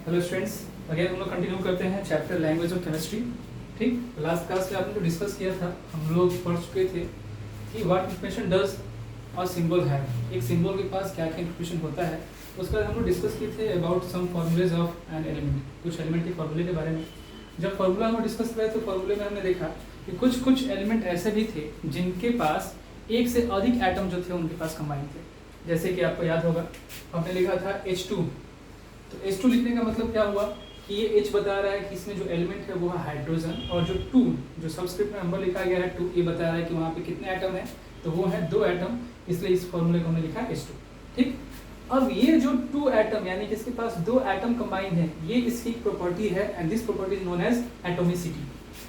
Hello students, again हम लोग continue करते हैं चैप्टर लैंग्वेज ऑफ केमिस्ट्री। ठीक, लास्ट क्लास में आपने जो डिस्कस किया था, हम लोग पढ़ चुके थे कि व्हाट इंफॉर्मेशन डज और सिंबल है। एक सिंबल के पास क्या क्या इंफॉर्मेशन होता है। उसके बाद हम लोग डिस्कस किए थे about some formulas of an element, कुछ एलिमेंट के फॉर्मूले के बारे में। जब फॉर्मूला हम डिस्कस किया तो फॉर्मूले में हमने देखा कि कुछ एलिमेंट ऐसे भी थे जिनके पास एक से अधिक एटम जो थे उनके पास कंबाइन थे। जैसे कि आपको याद होगा, हमने लिखा था H2। तो H2 लिखने का मतलब क्या हुआ कि ये H बता रहा है कि इसमें जो एलिमेंट है वो है हाइड्रोजन, और जो 2 जो सबस्क्रिप्ट में नंबर लिखा गया है 2, ये बता रहा है कि वहाँ पे कितने एटम है, तो वो है 2 एटम, इसलिए इस फॉर्मूले को हमने लिखा है H2। ठीक, अब ये जो 2 एटम यानी कि इसके पास 2 एटम कंबाइंड है, ये इसकी प्रॉपर्टी है and this property is known as atomicity.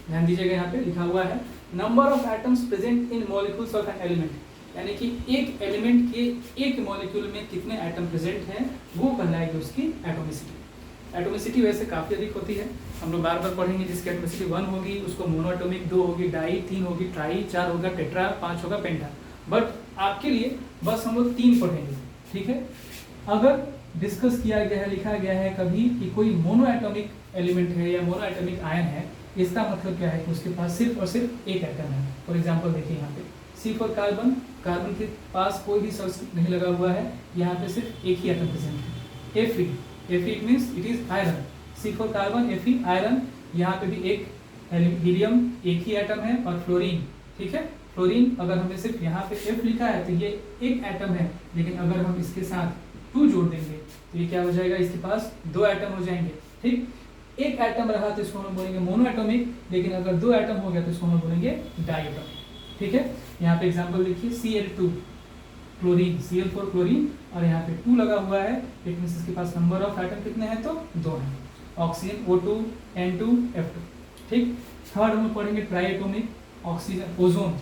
ध्यान दीजिएगा, यहाँ पे लिखा हुआ है number of atoms present in molecules of an element, यानी कि एक एलिमेंट के एक मॉलिक्यूल में कितने एटम प्रेजेंट हैं वो कहलाएगी उसकी एटोमिसिटी। एटोमिसिटी वैसे काफ़ी अधिक होती है, हम लोग बार बार पढ़ेंगे। जिसकी एटोमिसिटी 1 होगी उसको मोनोएटॉमिक, 2 होगी डाई, 3 होगी ट्राई, 4 होगा टेट्रा, 5 होगा पेंटा। बट आपके लिए बस हम लोग 3 पढ़ेंगे। ठीक है, अगर डिस्कस किया गया है, लिखा गया है कभी कि कोई मोनोएटॉमिक एलिमेंट है या मोनोएटॉमिक आयन है, इसका मतलब क्या है कि उसके पास सिर्फ और सिर्फ एक एटम है। फॉर एग्जाम्पल देखिए यहाँ पे C फॉर कार्बन, कार्बन के पास कोई भी सबस्क्रिप्ट नहीं लगा हुआ है, यहाँ पे सिर्फ एक ही एटम प्रेजेंट है। Fe, Fe it means it is iron. C for carbon, Fe iron, यहाँ पे भी एक हीलियम, एक ही एटम है, और फ्लोरीन। ठीक है, फ्लोरीन अगर हमने सिर्फ यहाँ पे F लिखा है तो ये एक एटम है, लेकिन अगर हम इसके साथ 2 जोड़ देंगे तो ये क्या हो जाएगा, इसके पास 2 एटम हो जाएंगे। ठीक, एक एटम रहा तो इसको हम बोलेंगे मोनोएटॉमिक, लेकिन अगर 2 एटम हो गया तो इसको हम बोलेंगे डाइएटॉमिक। ठीक है, यहाँ पे एग्जांपल देखिए Cl2 chlorine, Cl for chlorine, और यहाँ पे 2 लगा हुआ है, इट मींस इसके पास नंबर ऑफ एटम कितने हैं तो 2 हैं। Oxygen O2 N2 F2। ठीक, थर्ड हम पढ़ेंगे ट्राइएटॉमिक, ऑक्सीजन ओजोन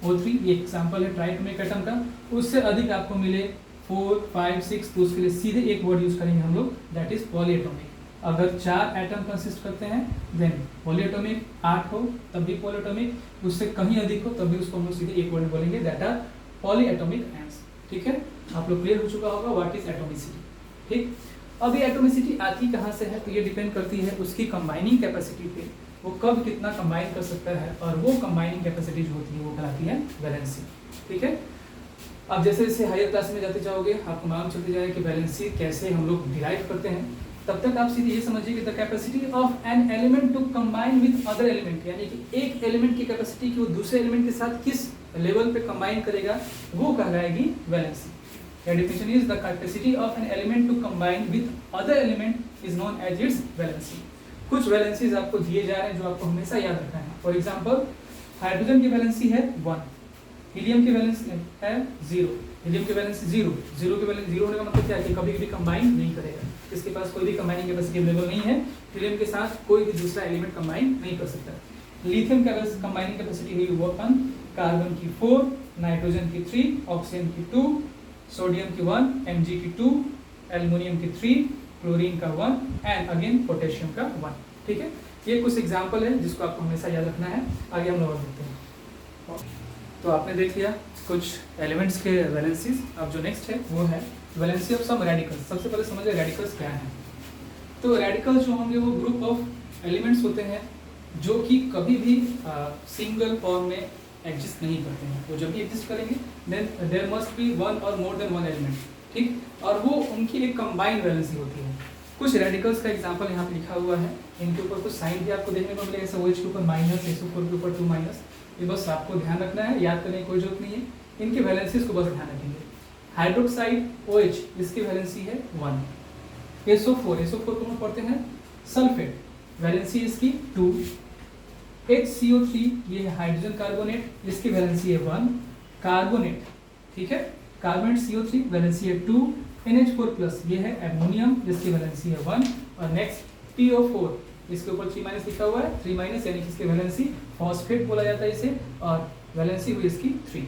O3, ये एग्जांपल है ट्राइएटॉमिक एटम का। उससे अधिक आपको मिले 4, 5, 6 तो उसके लिए सीधे एक वर्ड यूज करेंगे हम लोग, दैट इज पॉलीएटॉमिक। अगर 4 एटम कंसिस्ट करते हैं देन पॉलीएटॉमिक, 8 हो तब भी पॉलीएटॉमिक, उससे कहीं अधिक हो तब भी उसको हम लोग सीधे एक वर्ड बोलेंगे, दैट आर पॉलीएटॉमिक आयंस। ठीक है, आप लोग क्लियर हो चुका होगा व्हाट इज एटोमिसिटी। ठीक, अब ये एटोमिसिटी आती कहाँ से है, तो ये डिपेंड करती है उसकी कंबाइनिंग कैपेसिटी पे, वो कब कितना कंबाइन कर सकता है, और वो कंबाइनिंग कैपेसिटी जो होती है वो कहलाती है वैलेंसी। ठीक है, अब जैसे जैसे हायर क्लास में जाते जाओगे आपको मालूम चलते जाएगा कि वैलेंसी कैसे हम लोग डिराइव करते हैं। तब तक आप सीधे ये समझिए कि the capacity of an element to combine with other element, यानी कि एक एलिमेंट की कैपेसिटी कि वो दूसरे एलिमेंट के साथ किस लेवल पे कंबाइन करेगा वो कहलाएगी valency. The definition is the capacity of an element to combine with other element is known as its valency. कुछ वैलेंसीज आपको दिए जा रहे हैं जो आपको हमेशा याद रखना है। फॉर एग्जाम्पल हाइड्रोजन की वैलेंसी है 1, हीलियम की वैलेंसी है 0, हीलियम की वैलेंसी 0, 0 की वैलेंसी 0 होने का मतलब क्या है कि कभी भी कंबाइन नहीं करेगा, इसके पास कोई भी कंबाइनिंग कैपेसिटी अवेलेबल नहीं है, हीलियम के साथ कोई भी दूसरा एलिमेंट कंबाइन नहीं कर सकता। लिथियम का कंबाइनिंग कैपेसिटी हुई 1, कार्बन की 4, नाइट्रोजन की 3, ऑक्सीजन की 2, सोडियम की 1, Mg की 2, एल्युमिनियम की 3, क्लोरीन का 1 एंड अगेन पोटेशियम का 1। ठीक है, ये कुछ एग्जाम्पल है जिसको आपको हमेशा याद रखना है। आगे हम लोग देखते हैं। तो आपने देख लिया कुछ एलिमेंट्स के वैलेंसीज। अब जो नेक्स्ट है वो है वैलेंसी ऑफ सम रेडिकल्स। सबसे पहले समझिए रेडिकल्स क्या है। तो रेडिकल्स जो होंगे वो ग्रुप ऑफ एलिमेंट्स होते हैं जो कि कभी भी सिंगल फॉर्म में एग्जिस्ट नहीं करते हैं। वो जब भी एग्जिस्ट करेंगे देन देयर मस्ट बी 1 और मोर देन 1 एलिमेंट। ठीक, और वो उनकी एक कंबाइंड वैलेंसी होती है। कुछ रेडिकल्स का एग्जाम्पल यहाँ पे लिखा हुआ है, इनके ऊपर कुछ साइन भी आपको देखने को मिलेगा, जैसे OH के ऊपर माइनस, SO4 के ऊपर 2-। ये बस आपको ध्यान रखना है, याद करने की कोई जरूरत नहीं है, इनकी वैलेंसीज को बस ध्यान रखेंगे। हाइड्रोक्साइड OH, इसकी वैलेंसी है 1। SO4 को हम पढ़ते हैं सल्फेट, वैलेंसी इसकी 2। HCO3 ये है हाइड्रोजन कार्बोनेट, इसकी वैलेंसी है 1। कार्बोनेट, ठीक है, कार्बोनेट CO3 वैलेंसी है 2। NH4+ ये है एमोनियम, जिसकी वैलेंसी है 1। और नेक्स्ट PO4, इसके ऊपर 3- लिखा हुआ है, 3- यानी कि इसकी वैलेंसी फॉस्फेट बोला जाता है इसे, और वैलेंसी हुई इसकी 3।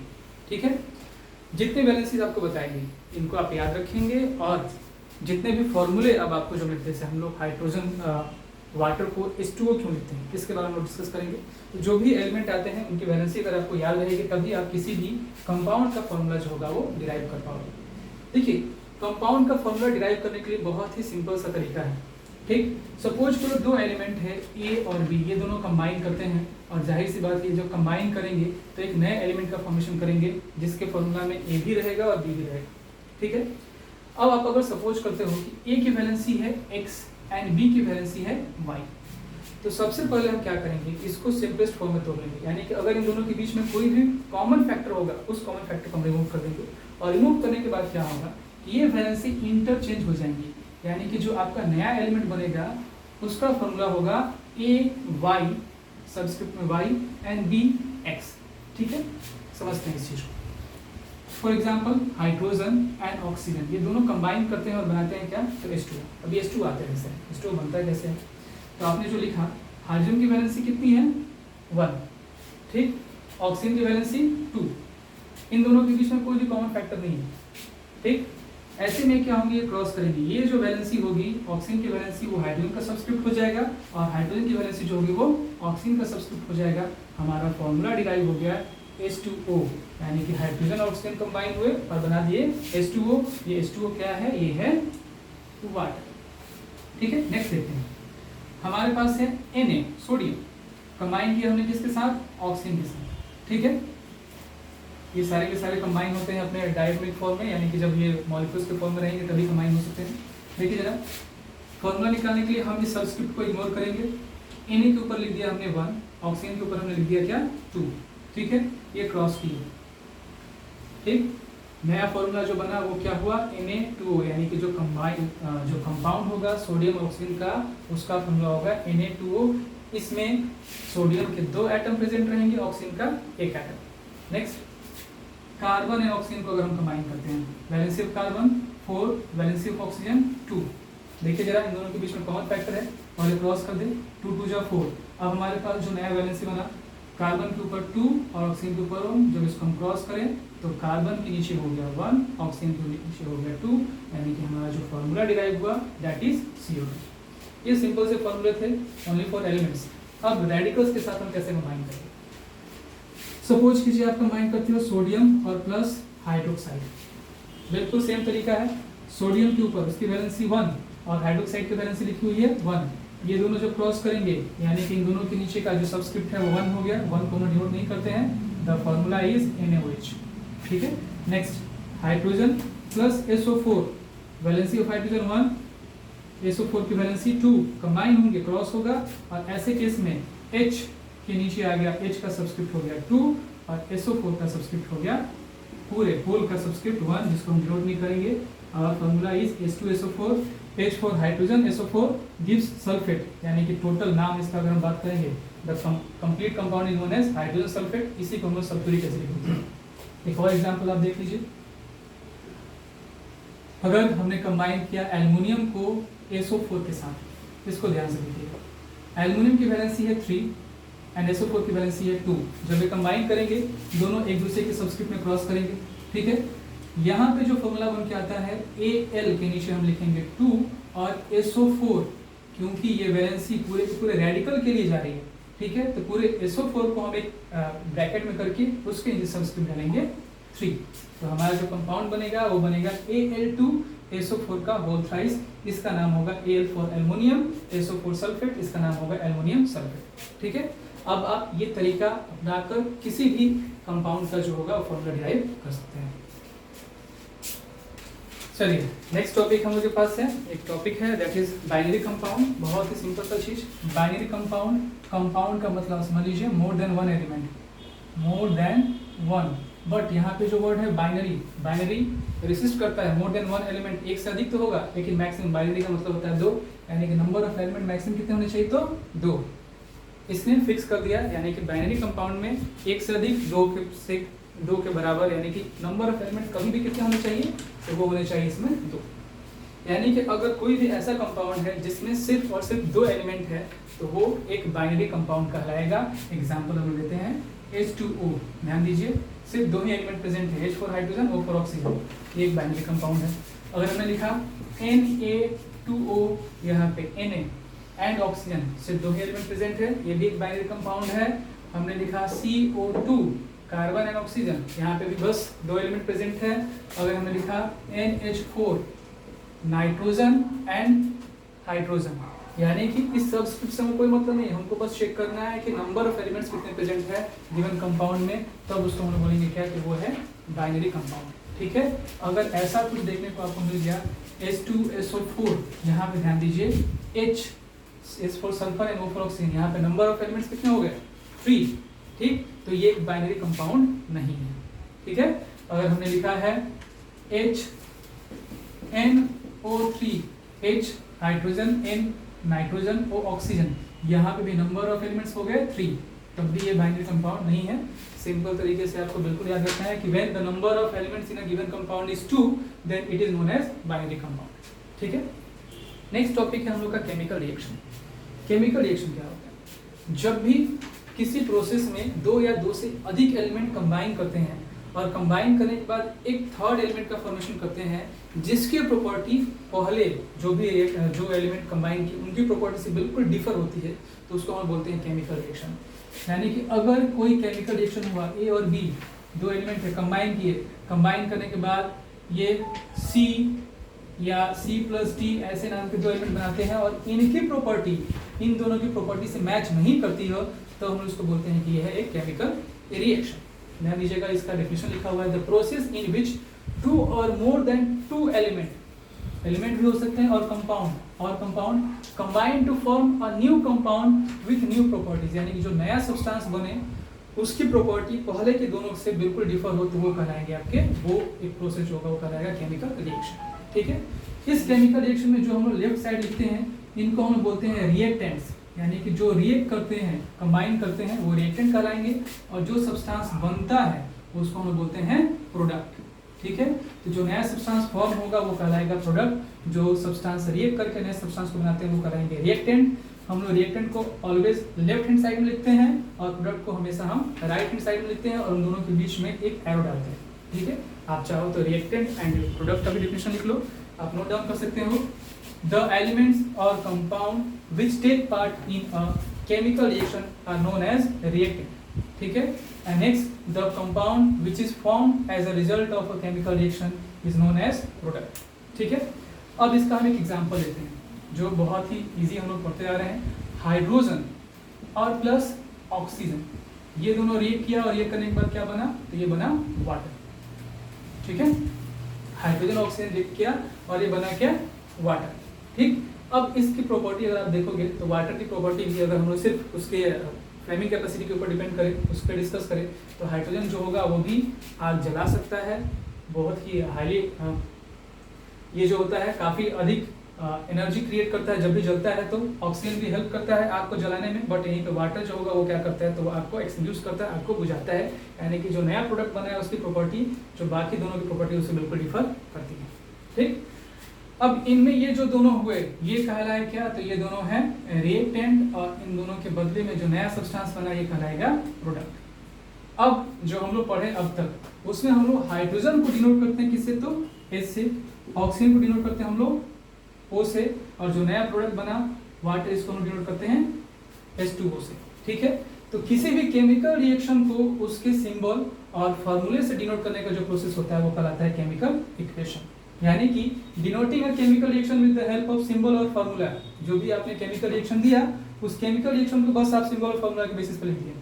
ठीक है, जितने वैलेंसीज आपको बताएंगे इनको आप याद रखेंगे, और जितने भी फॉर्मूले अब आपको जो मिलते हैं, हम लोग हाइड्रोजन वाटर को H2O क्यों लिखते हैं इसके बारे में हम डिस्कस करेंगे। तो जो भी एलिमेंट आते हैं उनकी वैलेंसी अगर आपको याद रहेगी तभी आप किसी भी कंपाउंड का फॉर्मूला जो होगा वो डिराइव कर पाओगे। देखिए, कंपाउंड का फॉर्मूला डिराइव करने के लिए बहुत ही सिंपल सा तरीका है। ठीक। सपोज करो दो एलिमेंट है ए और बी, ये दोनों कंबाइन करते हैं और जाहिर सी बात है जब कंबाइन करेंगे तो एक नए एलिमेंट का फॉर्मेशन करेंगे जिसके फॉर्मूला में ए भी रहेगा और बी भी रहेगा, ठीक है। अब आप अगर सपोज करते हो कि ए की वैलेंसी है x एंड बी की वैलेंसी है y, तो सबसे पहले हम क्या करेंगे, इसको सिंपलेस्ट फॉर्म में तोड़ लेंगे, यानी कि अगर इन दोनों के बीच में कोई भी कॉमन फैक्टर होगा उस कॉमन फैक्टर को हम रिमूव कर देंगे और रिमूव करने के बाद क्या होगा कि ये वैलेंसी इंटरचेंज हो जाएंगी, यानी कि जो आपका नया एलिमेंट बनेगा उसका फॉर्मूला होगा ए वाई सबस्क्रिप्ट में y एंड बी x, ठीक है। समझते हैं इस चीज को। For example hydrogen and oxygen, ये दोनों कंबाइन करते हैं और बनाते हैं क्या, तो H2। अभी H2 आते हैं कैसे, H2 बनता है कैसे, तो आपने जो लिखा हाइड्रोजन की वैलेंसी कितनी है 1, ठीक, ऑक्सीजन की वैलेंसी 2, इन दोनों के बीच में कोई भी कॉमन फैक्टर नहीं है, ठीक। ऐसे में क्या होंगे, ये क्रॉस करेंगे, ये जो वैलेंसी होगी ऑक्सीजन की वैलेंसी वो हाइड्रोजन का सब्स्क्रिप्ट हो जाएगा और हाइड्रोजन की वैलेंसी जो होगी वो ऑक्सीजन का सब्स्क्रिप्ट हो जाएगा। हमारा फॉर्मूला डिराइव हो गया H2O, यानी कि हाइड्रोजन और ऑक्सीजन कंबाइन हुए और बना दिए H2O। ये H2O क्या है, ये है वाटर, ठीक है। नेक्स्ट देखते हैं, हमारे पास है Na सोडियम, कंबाइन किया हमने किसके साथ, ऑक्सीजन के साथ, ठीक है। ये सारे के सारे कंबाइन होते हैं अपने डायटोमिक फॉर्म में, यानी कि जब ये मॉलिक्यूल्स के फॉर्म में रहेंगे तभी कंबाइन हो सकते हैं। देखिए जरा, फॉर्मूला निकालने के लिए हम इस सब्स्क्रिप्ट को इग्नोर करेंगे। Na के ऊपर लिख दिया हमने 1, ऑक्सीजन के ऊपर हमने लिख दिया क्या 2, ठीक है। ये क्रॉस किया, ठीक। नया फॉर्मूला जो बना वो क्या हुआ Na2O, यानी कि जो कंपाउंड होगा सोडियम ऑक्सीजन का उसका फॉर्मूला होगा Na2O। इसमें सोडियम के 2 एटम प्रेजेंट रहेंगे, ऑक्सीजन का 1 atom. Next, carbon and oxygen को अगर हम कंबाइन करते हैं, valency of carbon 4, valency of oxygen 2। देखिए जरा, इन दोनों के बीच में कॉमन फैक्टर है और ये क्रॉस कर दे, 2 2 जा 4। अब हमारे पास जो नया वैलेंसी बना, कार्बन के ऊपर 2 और ऑक्सीजन के ऊपर 1, जब इसको हम क्रॉस करें तो कार्बन के नीचे हो गया 1, ऑक्सीजन के नीचे हो गया 2, यानी कि हमारा जो फॉर्मूला डिराइव हुआ दैट इज CO2। ये सिंपल से फॉर्मूले थे ओनली फॉर एलिमेंट्स। अब रेडिकल्स के साथ हम कैसे कंबाइन करेंगे, सपोज कीजिए आप कंबाइन करते हो सोडियम और प्लस हाइड्रोक्साइड, बिल्कुल सेम तरीका है। सोडियम के ऊपर उसकी वैलेंसी 1 और हाइड्रोक्साइड की वैलेंसी लिखी हुई है 1, ये दोनों जो क्रॉस करेंगे यानी कि इन दोनों के नीचे का जो सब्स्क्रिप्ट है वो 1 हो गया, 1 को हम डिनोट नहीं करते हैं, द फॉर्मूला इज NaOH, ठीक है। Next, hydrogen plus SO4, valency of hydrogen 1, SO4 की वैलेंसी 2, कंबाइन होंगे, क्रॉस होगा और ऐसे केस में H के नीचे आ गया, H का सब्स्क्रिप्ट हो गया 2 और SO4 का सब्स्क्रिप्ट हो गया पूरे होल का सब्स्क्रिप्ट 1, जिसको हम डिनोट नहीं करेंगे। और formula is H2SO4, H for hydrogen SO4 gives sulphate, यानी कि टोटल नाम इसका अगर हम बात करेंगे the complete compound is known as hydrogen sulphate, इसी को हम सल्फ्यूरिक एसिड कहते हैं। एक और एग्जांपल आप देख लीजिए, अगर हमने कंबाइन किया एल्युमिनियम को SO4 के साथ, इसको ध्यान से देखिएगा, एल्युमिनियम की वैलेंसी है 3 एंड SO4 की वैलेंसी है 2, जब ये कंबाइन करेंगे दोनों एक दूसरे के सब्स्क्रिप्ट में क्रॉस करेंगे, ठीक है। यहाँ पे जो फॉर्मूला बन के आता है Al के नीचे हम लिखेंगे 2 और SO4, क्योंकि ये वैलेंसी पूरे के पूरे रेडिकल के लिए जा रही है, ठीक है, तो पूरे SO4 को हम एक ब्रैकेट में करके उसके नीचे सब्स्क्रिप्ट डालेंगे 3, तो हमारा जो कंपाउंड बनेगा वो बनेगा Al2 SO4 का होल थ्राइस, इसका नाम होगा Al for aluminium, SO4 sulphate, इसका नाम होगा एल्युमिनियम सल्फेट, ठीक है। अब आप ये तरीका अपनाकर किसी भी कंपाउंड का जो होगा वो फॉर्मूला डिराइव कर सकते हैं। चलिए नेक्स्ट टॉपिक हम लोग के पास है, एक टॉपिक है दैट इज बाइनरी कंपाउंड। बहुत ही सिंपल सा चीज, बाइनरी कंपाउंड, कंपाउंड का मतलब समझ लीजिए more than one element, more than one, but यहाँ पे जो वर्ड है बाइनरी, बाइनरी रेसिस्ट करता है मोर देन वन एलिमेंट, एक से अधिक तो होगा लेकिन मैक्सिमम, बाइनरी का मतलब होता है 2, यानी कि नंबर ऑफ एलिमेंट मैक्सिमम कितने होने चाहिए, तो 2, इसने फिक्स कर दिया, यानी कि बाइनरी कंपाउंड में एक से अधिक 2 के बराबर, यानी कि नंबर ऑफ एलिमेंट कभी भी कितने होने चाहिए, तो वो होने चाहिए इसमें 2। यानी कि अगर कोई भी ऐसा कंपाउंड है जिसमें सिर्फ और सिर्फ 2 एलिमेंट है तो वो एक बाइनरी कंपाउंड कहलाएगा। एग्जांपल हम लेते हैं H2O, ध्यान दीजिए सिर्फ 2 ही एलिमेंट प्रेजेंट है, H for hydrogen, O for oxygen, ये एक बाइनरी कंपाउंड है। अगर हमने लिखा Na2O, यहाँ पे Na एंड ऑक्सीजन, सिर्फ 2 ही एलिमेंट प्रेजेंट है, ये भी एक बाइनरी कंपाउंड है। हमने लिखा CO2, कार्बन एंड ऑक्सीजन, यहाँ पे भी बस 2 एलिमेंट प्रेजेंट है। अगर हमने लिखा NH4, नाइट्रोजन एंड हाइड्रोजन, यानी कि इस सबस्क्रिप्ट से हमें कोई मतलब नहीं है, हमको बस चेक करना है कि नंबर ऑफ एलिमेंट्स कितने प्रेजेंट है गिवन कंपाउंड में, तब उसको हम बोलेंगे क्या कि वो है बाइनरी कंपाउंड। ठीक है, अगर ऐसा कुछ देखने को आपको मिल गया H2SO4, यहाँ पे ध्यान दीजिए H S for sulphur and O for oxygen, यहाँ पे नंबर ऑफ एलिमेंट्स कितने हो गए 3, ठीक, तो ये एक बाइनरी कंपाउंड नहीं है। ठीक है, अगर हमने लिखा है HNO3, H hydrogen, N nitrogen, O oxygen, यहाँ पे भी नंबर ऑफ एलिमेंट्स हो गए 3, तब भी ये बाइनरी कंपाउंड नहीं है। सिंपल तरीके से आपको बिल्कुल याद रखना है कि when the number of elements in a given compound is 2 then it is known as binary compound. ठीक है, नेक्स्ट टॉपिक है हम लोग का केमिकल रिएक्शन। केमिकल रिएक्शन क्या होता है? जब भी किसी प्रोसेस में 2 या 2 से अधिक एलिमेंट कंबाइन करते हैं और कंबाइन करने के बाद एक थर्ड एलिमेंट का फॉर्मेशन करते हैं जिसकी प्रॉपर्टी पहले जो एलिमेंट कंबाइन की उनकी प्रॉपर्टी से बिल्कुल डिफर होती है, तो उसको हम बोलते हैं केमिकल रिएक्शन। यानी कि अगर कोई केमिकल रिएक्शन हुआ, ए और बी 2 एलिमेंट है, कंबाइन किए, कंबाइन करने के बाद ये C या C+D ऐसे नाम के 2 एलिमेंट बनाते हैं और इनकी प्रॉपर्टी इन दोनों की प्रॉपर्टी से मैच नहीं करती हो, तो हम उसको बोलते हैं कि यह है एक केमिकल रिएक्शन। ध्यान दीजिएगा, इसका डेफिनेशन लिखा हुआ है, द प्रोसेस इन विच 2 और मोर देन 2 एलिमेंट भी हो सकते हैं और compound combine to form a new compound with new properties, यानी कि जो नया सब्सटेंस बने उसकी प्रॉपर्टी पहले के दोनों से बिल्कुल डिफर हो, तो वो कहलाएंगे आपके, वो एक प्रोसेस होगा, वो कहलाएगा केमिकल रिएक्शन। ठीक है, इस केमिकल रिएक्शन में जो हम लोग लेफ्ट साइड लिखते हैं इनको हम बोलते हैं रिएक्टेंट्स, यानी कि जो रिएक्ट करते हैं, कंबाइन करते हैं, वो रिएक्टेंट कहलाएंगे, और जो सब्सटेंस बनता है उसको हम बोलते हैं प्रोडक्ट। ठीक है, तो जो नया सब्सटेंस फॉर्म होगा वो कहलाएगा प्रोडक्ट, जो सब्सटेंस रिएक्ट करके नए सब्सटेंस को बनाते हैं वो कहलाएंगे रिएक्टेंट। हम लोग रिएक्टेंट को ऑलवेज लेफ्ट हैंड साइड में लिखते हैं और प्रोडक्ट को हमेशा हम राइट हैंड साइड में लिखते हैं और उन दोनों के बीच में एक एरो डालते हैं। ठीक है, आप चाहो तो रिएक्टेंट एंड प्रोडक्ट का भी डेफिनेशन लिख लो, आप नोट डाउन कर सकते हो। द एलिमेंट्स और compound which take part in a chemical reaction are known as reactant. ठीक है, and next the compound which is formed as a result of a chemical reaction is known as product। ठीक है, अब इसका हम एक example लेते हैं जो बहुत ही इजी हम लोग पढ़ते आ रहे हैं। हाइड्रोजन और प्लस ऑक्सीजन, ये दोनों रिएक्ट किया और ये करने के बाद क्या बना, तो ये बना वाटर। ठीक है, हाइड्रोजन ऑक्सीजन रिएक्ट किया और ये बना क्या, वाटर। ठीक, अब इसकी प्रॉपर्टी अगर आप देखोगे तो वाटर की प्रॉपर्टी की अगर हम लोग सिर्फ उसके फ्लेमिंग कैपेसिटी के ऊपर डिपेंड करें, उस पर डिस्कस करें, तो हाइड्रोजन जो होगा वो भी आग जला सकता है, बहुत ही हाईली ये जो होता है काफ़ी अधिक एनर्जी क्रिएट करता है जब भी जलता है, तो ऑक्सीजन भी हेल्प करता है आग को जलाने में, बट यहीं पे वाटर जो होगा वो क्या करता है, तो वो आग को एक्सटिंग्विश करता है, आग को बुझाता है। यानी कि जो नया प्रोडक्ट बना है उसकी प्रॉपर्टी जो बाकी दोनों की प्रॉपर्टी उससे बिल्कुल डिफर करती है। ठीक, अब इनमें ये जो दोनों हुए ये कहलाए क्या, तो ये दोनों हैं रिएक्टेंट, और इन दोनों के बदले में जो नया सब्सटेंस बना ये कहलाएगा प्रोडक्ट। अब जो हम लोग पढ़े अब तक उसमें हम लोग हाइड्रोजन को डिनोट करते हैं किससे, तो H से, ऑक्सीजन को डिनोट करते हैं हम लोग O से, और जो नया प्रोडक्ट बना वाटर इसको हम डिनोट करते हैं H2O से। ठीक है, तो किसी भी केमिकल रिएक्शन को उसके सिंबल और फॉर्मूले से डिनोट करने का जो प्रोसेस होता है वो कहलाता है केमिकल इक्वेशन। यानी कि denoting a chemical reaction with the help of symbol और फार्मूला, जो भी आपने केमिकल रिएक्शन दिया उस केमिकल रिएक्शन को बस आप सिंबल और फार्मूला के बेसिस पर लिख दिए।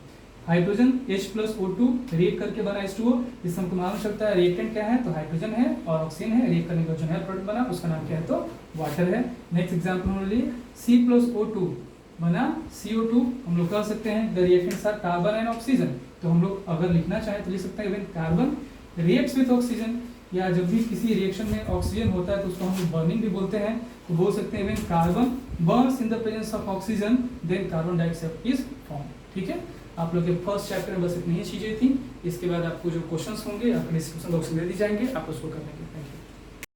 हाइड्रोजन H+O2 रिएक्ट करके बना H2O, इससे हमको मालूम चलता है रिएक्टेंट क्या है, तो हाइड्रोजन है और ऑक्सीजन है, रिएक्ट करने का जो नया प्रोडक्ट बना उसका नाम क्या है, तो वाटर है। नेक्स्ट एग्जांपल हम लिए C+O2 बना CO2, हम लोग कह सकते हैं the reactants are carbon and oxygen, तो हम लोग अगर लिखना चाहें तो लिख सकते हैं when carbon reacts with oxygen, या जब भी किसी रिएक्शन में ऑक्सीजन होता है तो उसको हम बर्निंग भी बोलते हैं, तो बोल सकते हैं when carbon burns in the presence of oxygen then carbon dioxide is form. ठीक है, आप लोग के फर्स्ट चैप्टर में बस इतनी ही चीजें थी, इसके बाद आपको जो क्वेश्चंस होंगे आपके डिस्क्रिप्शन बॉक्स में दे दी जाएंगे, आप उसको कर लेंगे। Thank you.